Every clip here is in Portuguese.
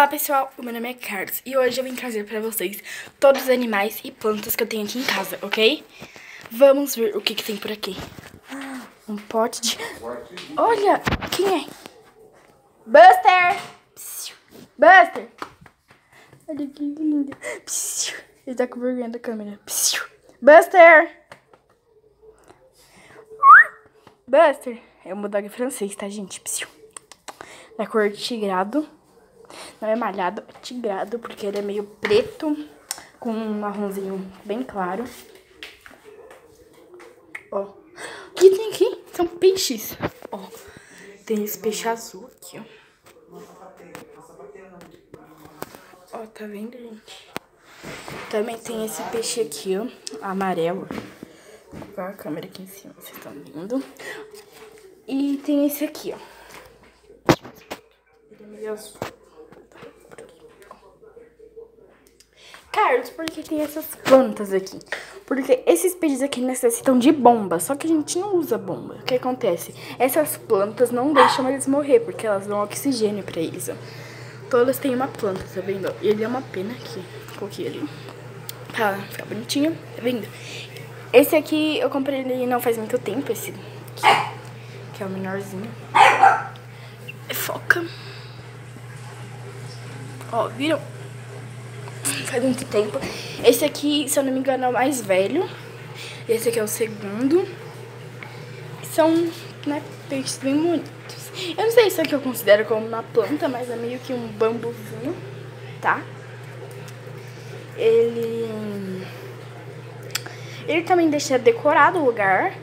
Olá pessoal, o meu nome é Carlos e hoje eu vim trazer pra vocês todos os animais e plantas que eu tenho aqui em casa, ok? Vamos ver o que tem por aqui. Um pote de... Olha, quem é? Buster! Buster! Olha que lindo. Ele tá com vergonha da câmera. Buster! Buster é um bulldog francês, tá, gente? Da cor tigrado. Não é malhado, é tigrado, porque ele é meio preto, com um marronzinho bem claro. Ó, o que tem aqui? São peixes. Ó, tem esse peixe azul aqui, ó. Ó, tá vendo, gente? Também tem esse peixe aqui, ó, amarelo. Vou colocar a câmera aqui em cima, vocês estão vendo. E tem esse aqui, ó. Ele é meio azul. Carlos, por que tem essas plantas aqui? Porque esses peixes aqui necessitam de bomba, só que a gente não usa bomba. O que acontece? Essas plantas não deixam eles morrer, porque elas dão oxigênio pra eles, ó. Todas têm uma planta, tá vendo? E ele é uma pena aqui. Coloquei ali. Pra ficar bonitinho, tá vendo? Esse aqui eu comprei ele não faz muito tempo, esse aqui, que é o menorzinho. Foca. Ó, viram? Faz muito tempo. Esse aqui, se eu não me engano, é o mais velho. Esse aqui é o segundo. São, né, peixes bem bonitos. Eu não sei se aqui eu considero como uma planta, mas é meio que um bambuzinho, tá? Ele também deixa decorado o lugar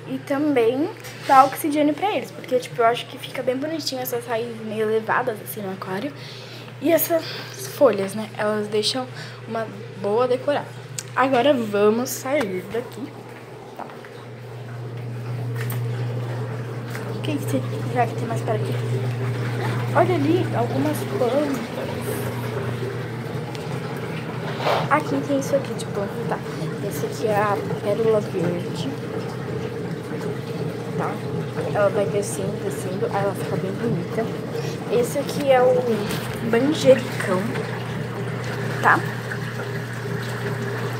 e também dá oxigênio pra eles. Porque, tipo, eu acho que fica bem bonitinho essas raízes meio elevadas, assim, no aquário. E essas folhas, né? Elas deixam uma boa decorada. Agora vamos sair daqui. Tá. O que será que tem mais para aqui? Olha ali, algumas plantas. Aqui tem isso aqui de planta, tá? Esse aqui é a pérola verde. Tá? Ela vai descendo, aí ela fica bem bonita. Esse aqui é o manjericão, tá?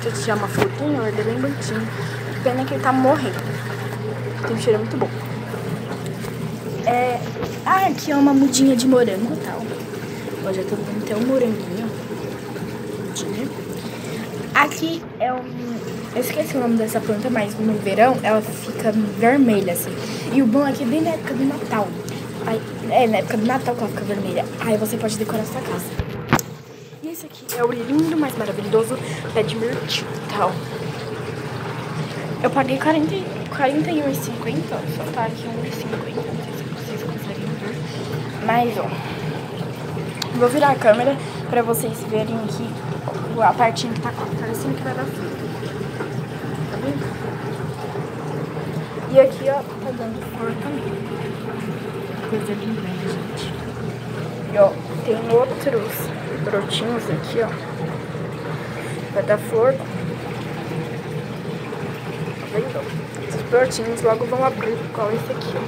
Deixa eu tirar uma fotinha, ele é bem bonitinho. Pena que ele tá morrendo. Tem um cheiro muito bom. Aqui é uma mudinha de morango, tá? Ó, já tô vendo até um moranguinho. Aqui é eu esqueci o nome dessa planta, mas no verão ela fica vermelha, assim. E o bom é que bem na época do Natal. Na época do Natal que ela fica vermelha. Aí você pode decorar sua casa. E esse aqui é o lindo, mais maravilhoso pé de mirtilo, tal. Eu paguei R$41,50, só tá aqui R$1,50, não sei se vocês conseguem ver. Mas, ó, vou virar a câmera pra vocês verem aqui a partinha que tá parecendo que vai dar fruta. Tá vendo? E aqui, ó, tá dando flor também. Coisa linda, gente. E, ó, tem outros brotinhos aqui, ó. Vai dar flor. Tá vendo? Esses brotinhos logo vão abrir, igual esse aqui, ó.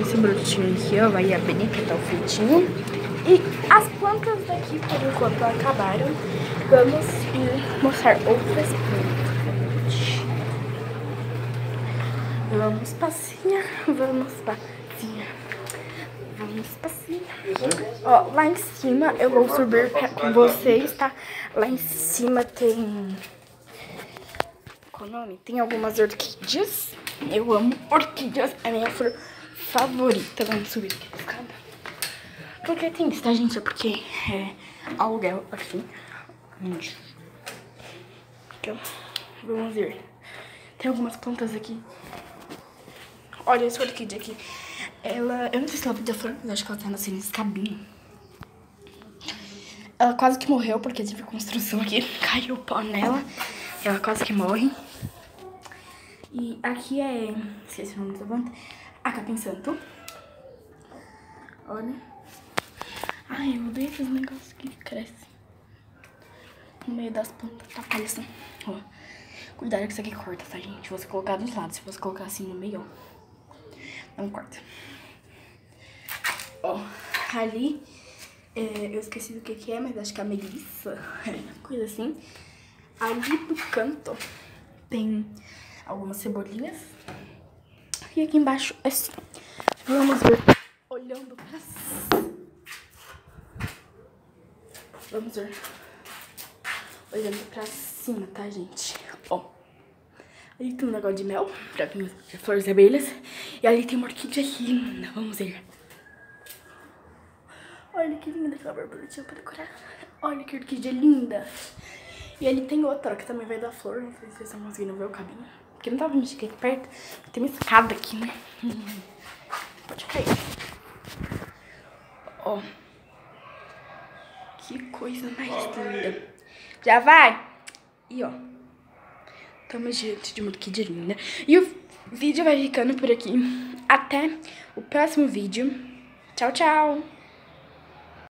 Esse brotinho aqui, ó, vai abrir, que tá o frutinho. E as plantas daqui, por enquanto, acabaram. Vamos ir mostrar outras plantas. Vamos passear, vamos passear, vamos passear. Ó, lá em cima eu vou subir com vocês, tá? Lá em cima tem... Qual o nome? Tem algumas orquídeas. Eu amo orquídeas, é a minha flor favorita. Vamos subir aqui a escada. Porque tem isso, tá, gente? É porque é aluguel aqui. Aqui, ó. Vamos ver. Tem algumas plantas aqui. Olha essa orquídea aqui. Ela... Eu não sei se ela podia flor, mas acho que ela tá nascendo nesse cabinho. Ela quase que morreu porque teve construção aqui. Caiu o pó nela. Ela quase que morre. E aqui é... Esqueci o nome da planta. A capim santo. Olha. Ai, eu odeio esses negócios que crescem no meio das plantas. Tá, olha só. Ó. Cuidado que isso aqui corta, tá, gente? Você colocar dos lados. Se você colocar assim no meio, ó, não corta. Ó, Ali, eu esqueci do que é, mas acho que é a Melissa, coisa assim. Ali do canto tem algumas cebolinhas. E aqui embaixo, assim, vamos ver, olhando pra cima. Vamos ver, olhando pra cima, tá, gente? Ó, ali tem um negócio de mel, pra vir as flores e abelhas. E ali tem uma orquídea linda, vamos ver. Olha que linda aquela borboletinha pra decorar. Olha que orquídea linda. E ali tem outra que também vai dar flor. Não sei se vocês estão conseguindo ver o caminho. Porque não tava mexendo aqui perto. Tem uma escada aqui, né? Pode cair. Ó. Que coisa mais linda. Já vai? E ó. Estamos diante de uma orquídea linda. E o vídeo vai ficando por aqui. Até o próximo vídeo. Tchau, tchau.